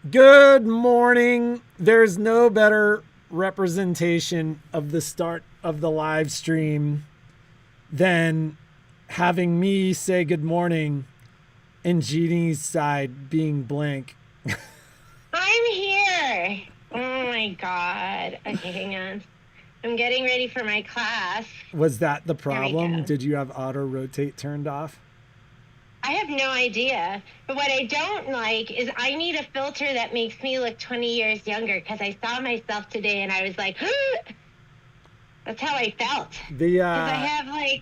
Good morning. There's no better representation of the start of the live stream than having me say good morning and Jeannie's side being blank. I'm here. Oh my God. Okay, hang on. I'm getting ready for my class. Was that the There we problem? go. Did you have auto rotate turned off? I have no idea. But what I don't like is I need a filter that makes me look 20 years younger because I saw myself today and I was like, that's how I felt. The Because I have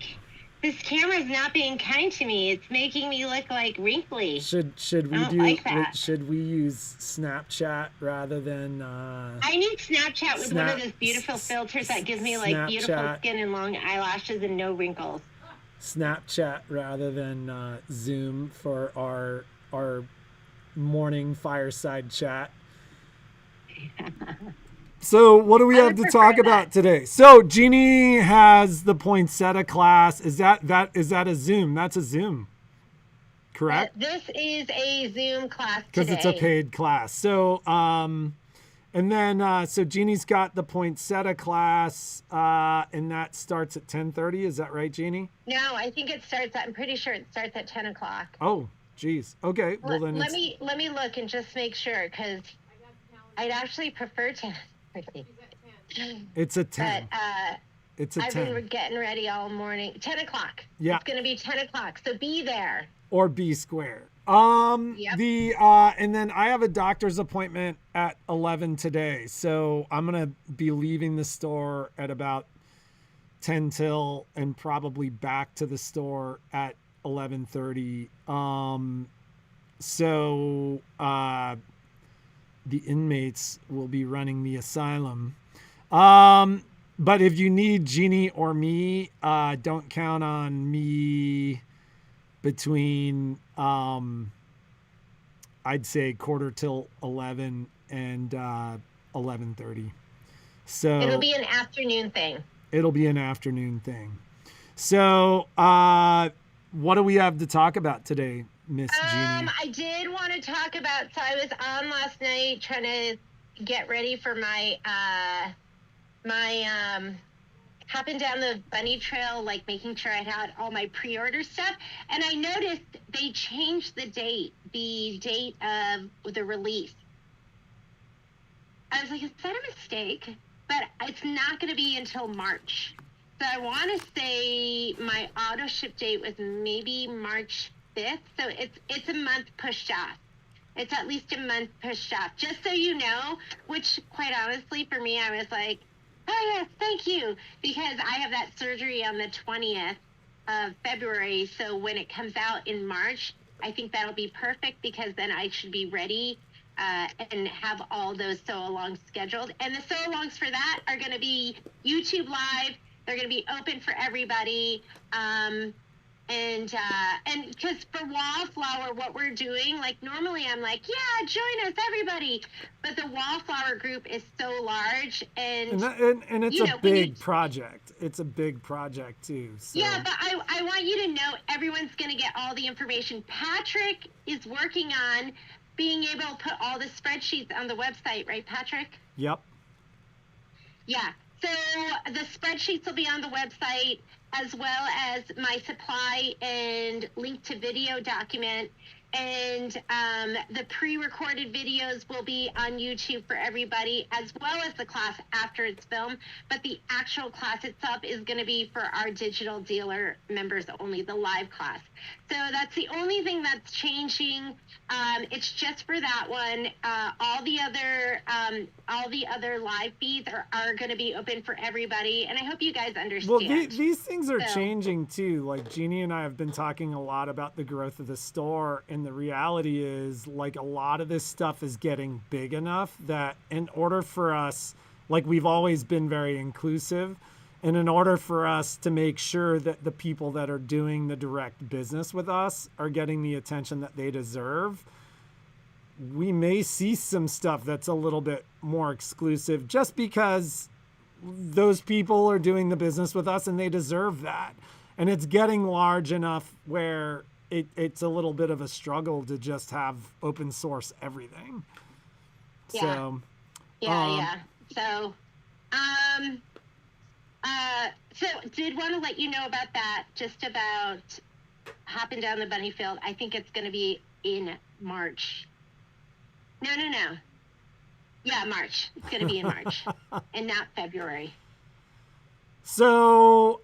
this camera's not being kind to me. It's making me look like wrinkly. should I we don't like do that. should we use Snapchat rather than I need Snapchat with one Snap- of those beautiful filters that gives me like beautiful Snapchat. skin and long eyelashes and no wrinkles. Snapchat rather than Zoom for our morning fireside chat. So what do we I have would to talk prefer about that. today? So Jeannie has the poinsettia class. Is that a Zoom? That's a Zoom, correct? This is a Zoom class Because it's a today. paid class. So and then so Jeannie's got the poinsettia class, and that starts at 10:30. Is that right, Jeannie? No, I think I'm pretty sure it starts at 10 o'clock. Oh, geez. Okay. Well then Let me look and just make sure because I'd actually prefer 10. it's a But 10. It's a I've 10. been getting ready all morning. 10 o'clock. Yeah. It's going to be 10 o'clock. So be there. Or B squared. Yep. And then I have a doctor's appointment at 11 today. So I'm going to be leaving the store at about 10 till and probably back to the store at 11:30. The inmates will be running the asylum. But if you need Jeannie or me, don't count on me between I'd say quarter till 11 and 11:30. So It'll be an afternoon thing. it'll be an afternoon thing. So what do we have to talk about today, Miss Jeannie? I did want to talk about, so I was on last night trying to get ready for my hopping down the bunny trail, like making sure I had all my pre-order stuff. And I noticed they changed the date of the release. I was like, is that a mistake? But it's not going to be until March. So I want to say my auto ship date was maybe March 5th. So it's a month pushed off. It's at least a month pushed off. Just so you know, which quite honestly for me, I was like, oh yes, thank you. Because I have that surgery on the 20th of February. So when it comes out in March, I think that'll be perfect because then I should be ready and have all those sew-alongs scheduled. And the sew-alongs for that are going to be YouTube Live. They're going to be open for everybody. And because for Wallflower, what we're doing, like normally I'm like, yeah, join us, everybody. But the Wallflower group is so large. And it's a big project. It's a big project too. So. Yeah, but I want you to know everyone's going to get all the information. Patrick is working on being able to put all the spreadsheets on the website, right, Patrick? Yep. Yeah. So the spreadsheets will be on the website as well as my supply and link to video document. And the pre-recorded videos will be on YouTube for everybody, as well as the class after it's filmed. But the actual class itself is going to be for our digital dealer members only, the live class. So that's the only thing that's changing. It's just for that one. All the other live feeds are going to be open for everybody, and I hope you guys understand. Well, these things are changing too. Like Jeannie and I have been talking a lot about the growth of the store, and the reality is, like, a lot of this stuff is getting big enough that in order for us, like, we've always been very inclusive, and in order for us to make sure that the people that are doing the direct business with us are getting the attention that they deserve, we may see some stuff that's a little bit more exclusive just because those people are doing the business with us and they deserve that. And it's getting large enough where it's a little bit of a struggle to just have open source everything. Yeah. So, Yeah. So, um, so did want to let you know about that, just about hopping down the bunny field. I think it's going to be in March. No. Yeah, March. It's going to be in March and not February. So,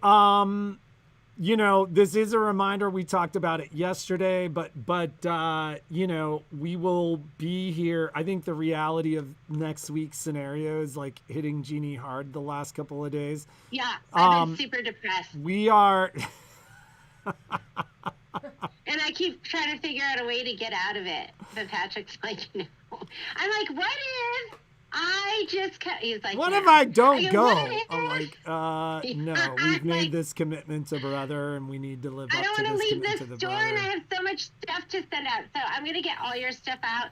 this is a reminder. We talked about it yesterday, but we will be here. I think the reality of next week's scenario is like hitting Jeannie hard the last couple of days. Yeah, I've been super depressed. We are. And I keep trying to figure out a way to get out of it. But Patrick's like, no. I'm like, what if I just he's like, what no. if I don't go? I'm like, no, we've made this commitment to brother and we need to live up to this commitment to the brother. I don't want to leave this store and I have so much stuff to send out. So I'm going to get all your stuff out.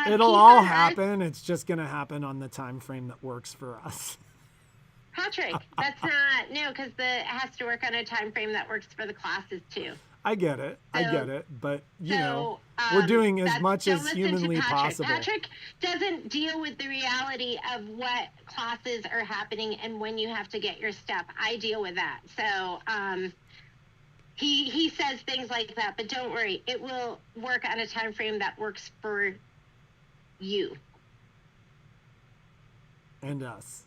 It'll all happen. It's just going to happen on the time frame that works for us. Patrick, that's not, no, because it has to work on a time frame that works for the classes too. I get it. But, we're doing as much as humanly possible. Patrick doesn't deal with the reality of what classes are happening and when you have to get your stuff. I deal with that. So he says things like that, but don't worry. It will work on a time frame that works for you. And us.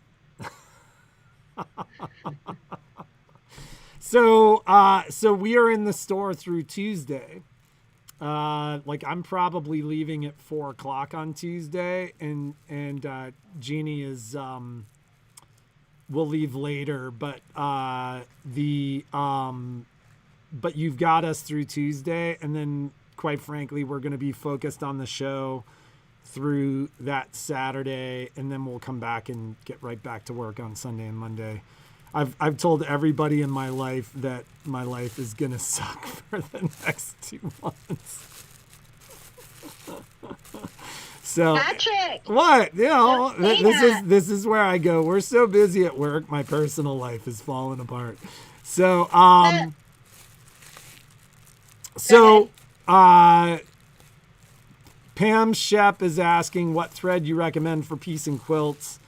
So we are in the store through Tuesday. I'm probably leaving at 4:00 on Tuesday, and Jeannie is will leave later, but you've got us through Tuesday, and then quite frankly, we're going to be focused on the show through that Saturday, and then we'll come back and get right back to work on Sunday and Monday. I've told everybody in my life that my life is gonna suck for the next 2 months. So Patrick, what? This is where I go. We're so busy at work, my personal life is falling apart. So Pam Shep is asking what thread you recommend for piecing quilts.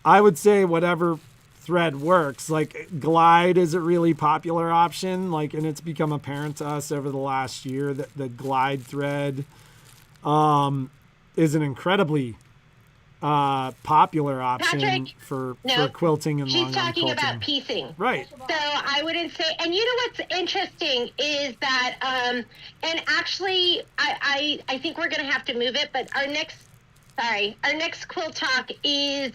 I would say whatever thread works. Like Glide is a really popular option, and it's become apparent to us over the last year that the Glide thread is an incredibly popular option Patrick, for quilting and long she's talking quilting. about piecing, right? So I wouldn't say. And you know what's interesting is that and actually I think we're gonna have to move it, but our next quilt talk is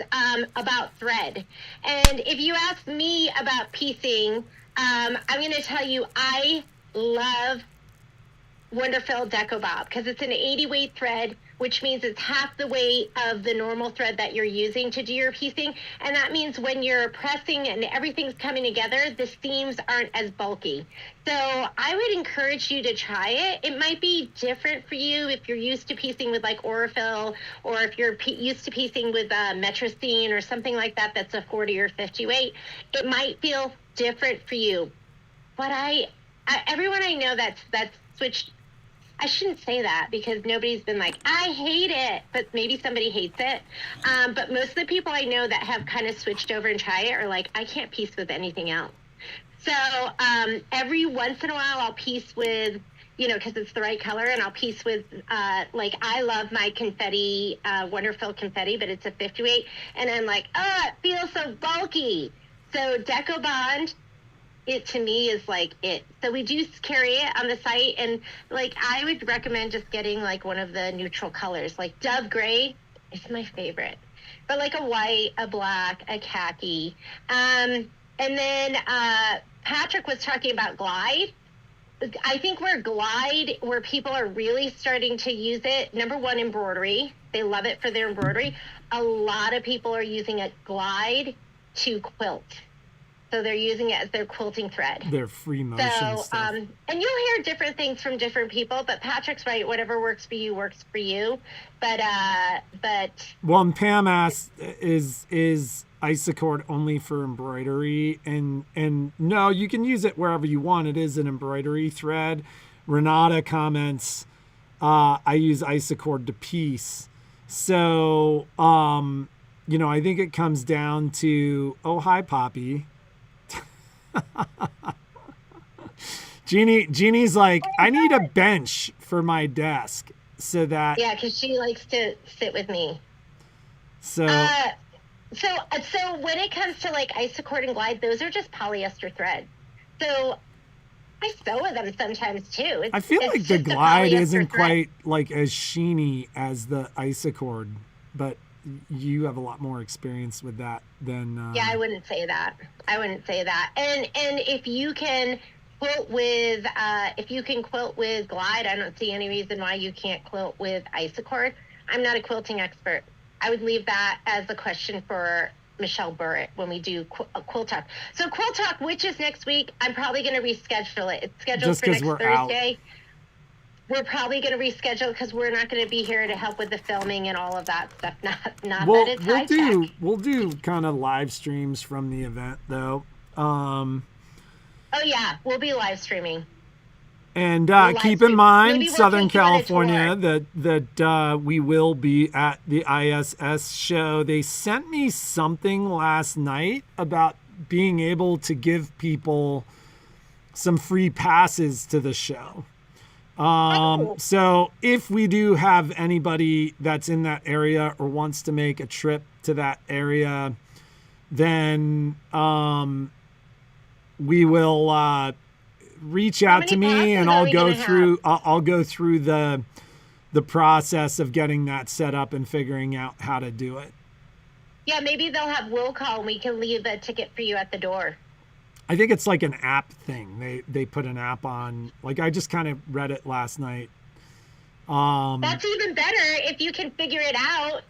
about thread. And if you ask me about piecing, I'm going to tell you I love Wonderfill Deco Bob because it's an 80 weight thread, which means it's half the weight of the normal thread that you're using to do your piecing. And that means when you're pressing and everything's coming together, the seams aren't as bulky. So I would encourage you to try it. It might be different for you if you're used to piecing with like Aurifil, or if you're used to piecing with Metrocene or something like that that's a 40 or 50 weight. It might feel different for you. But everyone I know that's switched, I shouldn't say that because nobody's been like, I hate it, but maybe somebody hates it. But most of the people I know that have kind of switched over and tried it are like, I can't piece with anything else. So every once in a while I'll piece with, because it's the right color, and I'll piece with, I love my confetti, Wonderfill confetti, but it's a 50 weight. And I'm like, oh, it feels so bulky. So Deco Bond, it to me is like it. So we do carry it on the site, and I would recommend just getting one of the neutral colors. Like Dove Gray is my favorite, but a white, a black, a khaki. And then Patrick was talking about Glide. I think where people are really starting to use it, number one, embroidery. They love it for their embroidery. A lot of people are using a Glide to quilt. So they're using it as their quilting thread. Their free motion stuff. And you'll hear different things from different people, but Patrick's right. Whatever works for you works for you. But well, and Pam asked, is Isacord only for embroidery? And no, you can use it wherever you want. It is an embroidery thread. Renata comments, I use Isacord to piece. So, I think it comes down to, oh, hi, Poppy. Jeannie's like, I need a bench for my desk so that, Yeah, because she likes to sit with me. so, So when it comes to like Isacord and Glide, those are just polyester thread. So I sew with them sometimes too. I feel it's like the just a Glide polyester isn't thread. quite like as sheeny as the Isacord, but you have a lot more experience with that than. Yeah, I wouldn't say that. I wouldn't say that. And if you can quilt with Glide, I don't see any reason why you can't quilt with Isacord. I'm not a quilting expert. I would leave that as a question for Michelle Burrett when we do Quilt Talk. So Quilt Talk, which is next week, I'm probably going to reschedule it. It's scheduled Just for 'cause next we're Thursday. We're probably going to reschedule because we're not going to be here to help with the filming and all of that stuff. Not that it's high tech. We'll do kind of live streams from the event though. Oh yeah, we'll be live streaming. And We'll keep live in stream. mind, Maybe we'll Southern take you on a California, that we will be at the ISS show. They sent me something last night about being able to give people some free passes to the show. So if we do have anybody that's in that area or wants to make a trip to that area, then we will reach out to me and I'll go through the process of getting that set up and figuring out how to do it. Yeah, maybe they'll have will call and we can leave a ticket for you at the door. I think it's like an app thing. They put an app on. Like I just kind of read it last night. That's even better if you can figure it out.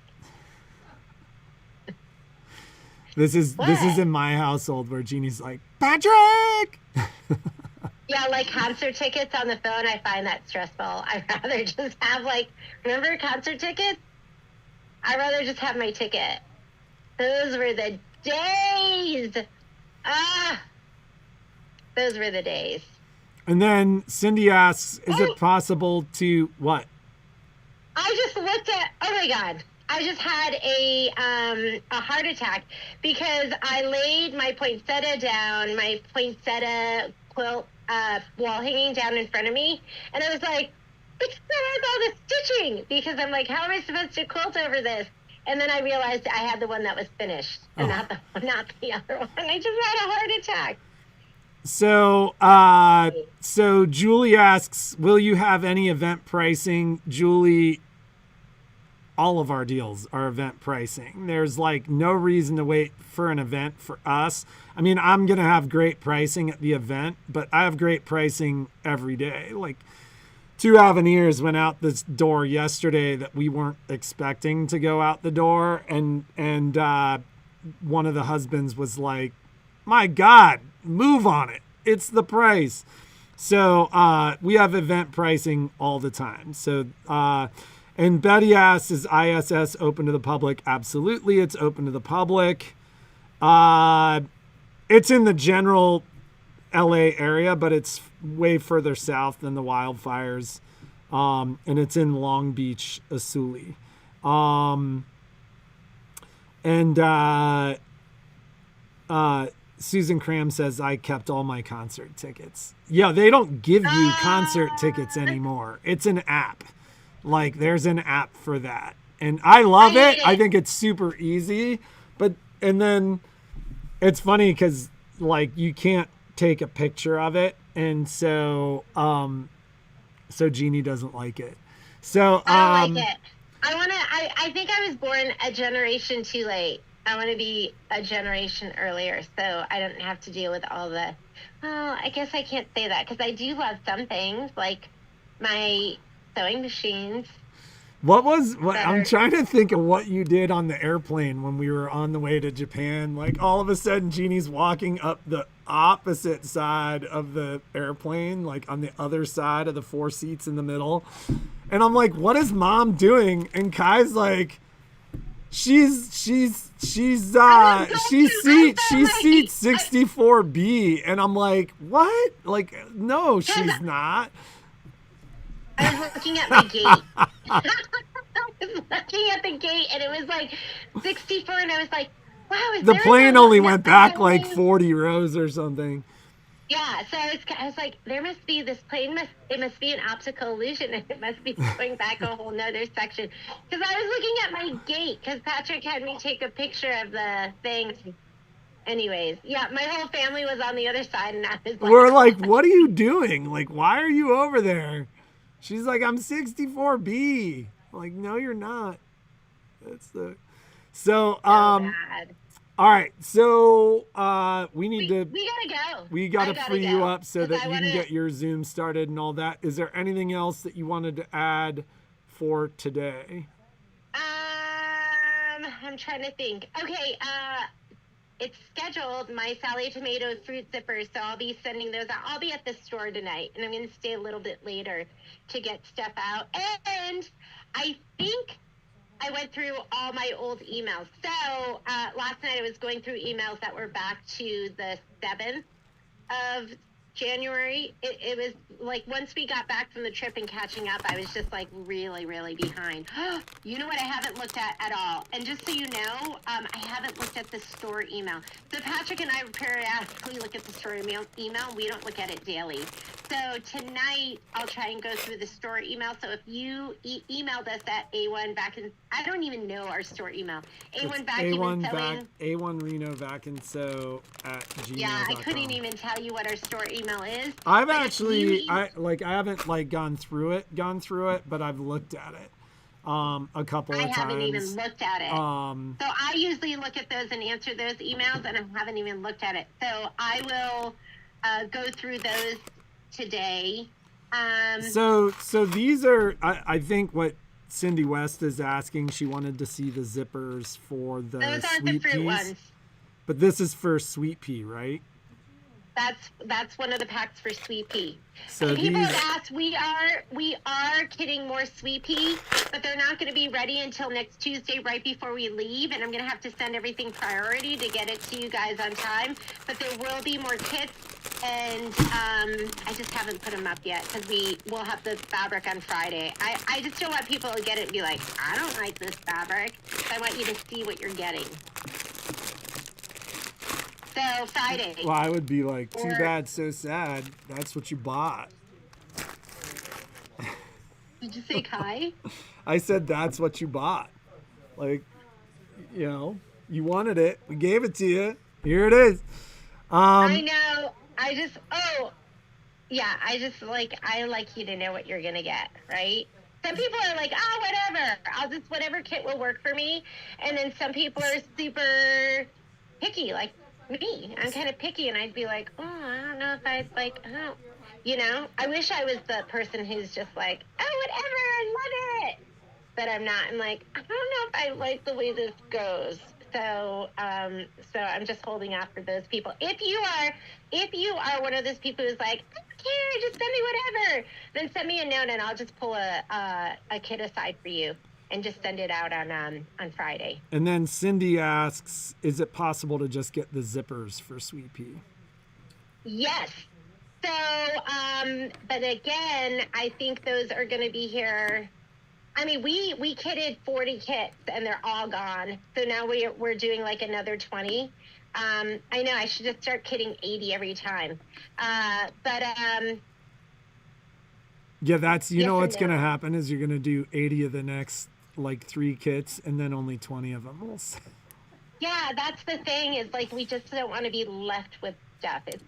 This is in my household where Jeannie's like, Patrick. Yeah, like concert tickets on the phone, I find that stressful. I'd rather just have remember concert tickets? I'd rather just have my ticket. Those were the days. Those were the days. And then Cindy asks, is it possible to what? I just looked at, oh my God. I just had a heart attack because I laid my poinsettia down, my poinsettia quilt while hanging down in front of me. And I was like, it still has all this stitching because I'm like, how am I supposed to quilt over this? And then I realized I had the one that was finished and not the other one. I just had a heart attack. So Julie asks, will you have any event pricing? Julie, all of our deals are event pricing. There's like no reason to wait for an event for us. I mean, I'm going to have great pricing at the event, but I have great pricing every day. Like 2 Avenires went out this door yesterday that we weren't expecting to go out the door. And one of the husbands was like, my God, move on it. It's the price. So we have event pricing all the time. So, and Betty asks, is ISS open to the public? Absolutely, it's open to the public. It's in the general LA area, but it's way further south than the wildfires. And it's in Long Beach, Asuli. Susan Cram says, I kept all my concert tickets. Yeah, they don't give you concert tickets anymore. It's an app. Like, there's an app for that. And I love it. I think it's super easy. And then it's funny because, like, you can't take a picture of it. And so Jeannie doesn't like it. So I don't like it. I think I was born a generation too late. I want to be a generation earlier, so I don't have to deal with all the, well, I guess I can't say that because I do love some things, like my sewing machines. I'm trying to think of what you did on the airplane when we were on the way to Japan. Like, all of a sudden, Jeannie's walking up the opposite side of the airplane, like on the other side of the 4 seats in the middle. And I'm like, what is Mom doing? And Kai's like, she's seat 64B. And I'm like, what? Like, no, she's not. I was looking at my gate. I was looking at the gate, and it was like 64, and I was like, wow, is The there plane no, only no, went back no like way? 40 rows or something. Yeah, so I was like, there must be this plane. It must be an optical illusion, and it must be going back a whole nother section. Because I was looking at my gate, because Patrick had me take a picture of the thing. Anyways, yeah, my whole family was on the other side, and I was like, We're like, what are you doing? Like, why are you over there? She's like, I'm 64B. I'm like, no, you're not. That's the. So, bad. all right. So, we need to. We gotta go. We got to I gotta free you go, up so 'cause that I you can wanna. get your Zoom started and all that. Is there anything else that you wanted to add for today? I'm trying to think. Okay, it's scheduled, my Sally Tomato fruit zippers, so I'll be sending those out. I'll be at the store tonight, and I'm going to stay a little bit later to get stuff out. And I think I went through all my old emails. So last night I was going through emails that were back to the 7th of January. It was like once we got back from the trip and catching up, I was just like really, really behind. You know what I haven't looked at all? And just so you know, I haven't looked at the store email. So Patrick and I periodically look at the store email. We don't look at it daily. So tonight I'll try and go through the store email. So if you emailed us at A1 back in, I don't even know our store email. A1 vacuum and sewing. A1 Reno vac and sew at gmail.com. Yeah, I couldn't even tell you what our store email is. I've actually, I haven't like gone through it, but I've looked at it a couple of times. I haven't even looked at it. So I usually look at those and answer those emails, and I haven't even looked at it. So I will go through those today. So these are, I think what Cindy West is asking. She wanted to see the zippers for the those aren't sweet the fruit peas. ones. But this is for sweet pea, right? That's one of the packs for sweet pea. So and people have asked, we are getting more sweet pea, but they're not going to be ready until next Tuesday, right before we leave. And I'm going to have to send everything priority to get it to you guys on time. But there will be more kits, and I just haven't put them up yet because we will have the fabric on Friday. I just don't want people to get it and be like, I don't like this fabric. I want you to see what you're getting. So Friday. Well, I would be like, too bad, so sad. That's what you bought. Did you say Kai? I said that's what you bought. Like, you know, you wanted it. We gave it to you. Here it is. I know. I like you to know what you're gonna get, right? Some people are like, whatever. Whatever kit will work for me. And then some people are super picky, like me. I'm kind of picky, and I'd be like, I don't know if I'd like, I wish I was the person who's just like, whatever, I love it. But I'm not. I'm like, I don't know if I like the way this goes. So I'm just holding out for those people. If you are one of those people who's like, I don't care, just send me whatever, then send me a note, and I'll just pull a kit aside for you and just send it out on Friday. And then Cindy asks, is it possible to just get the zippers for sweet pea? Yes. So, but again, I think those are going to be here. I mean, we kitted 40 kits, and they're all gone. So now we're doing like another 20. I know I should just start kitting 80 every time. Yeah, that's, know what's going to happen is you're going to do 80 of the next like 3 kits, and then only 20 of them will sell. Yeah, that's the thing, is like we just don't want to be left with stuff. It's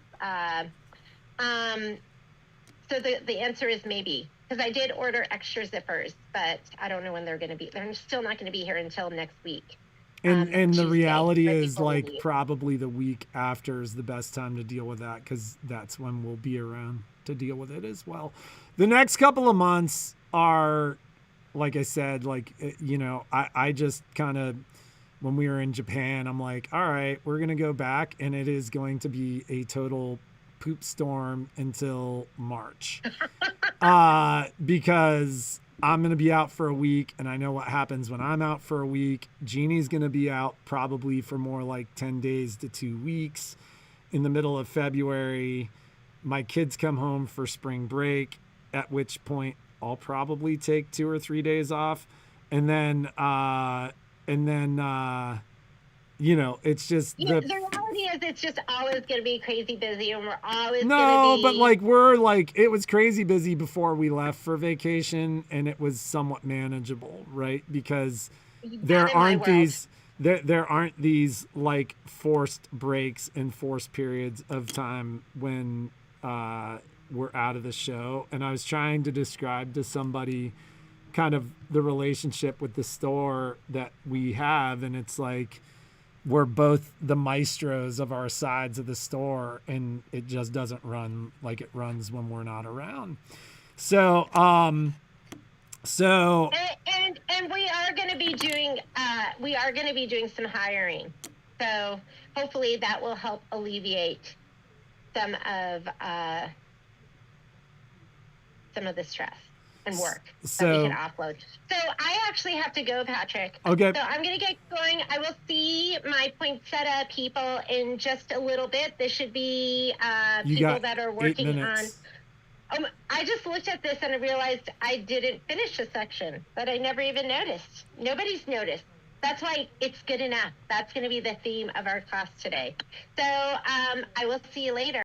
so the answer is maybe, because I did order extra zippers, but I don't know when they're going to be. They're still not going to be here until next week. And the Tuesday, reality right is, before we like, leave. probably the week after is the best time to deal with that, because that's when we'll be around to deal with it as well. The next couple of months are, like I said, like, I just kind of, when we were in Japan, I'm like, all right, we're going to go back, and it is going to be a total poop storm until March. Because I'm going to be out for a week, and I know what happens when I'm out for a week. Jeannie's going to be out probably for more like 10 days to 2 weeks in the middle of February. My kids come home for spring break, at which point I'll probably take 2 or 3 days off. and then you know, it's just Yeah, the reality is it's just always going to be crazy busy, and we're always going to no, but be like we're like it was crazy busy before we left for vacation, and it was somewhat manageable, right? Because not there in my aren't world. these there aren't these like forced breaks and forced periods of time when we're out of the show. And I was trying to describe to somebody kind of the relationship with the store that we have, and it's like we're both the maestros of our sides of the store, and it just doesn't run like it runs when we're not around. So so And we are going to be doing some hiring, so hopefully that will help alleviate some of the stress and work that we can offload. So I actually have to go, Patrick. Okay. So I'm going to get going. I will see my poinsettia people in just a little bit. This should be people that are working on. I just looked at this and I realized I didn't finish a section, but I never even noticed. Nobody's noticed. That's why it's good enough. That's going to be the theme of our class today. So I will see you later.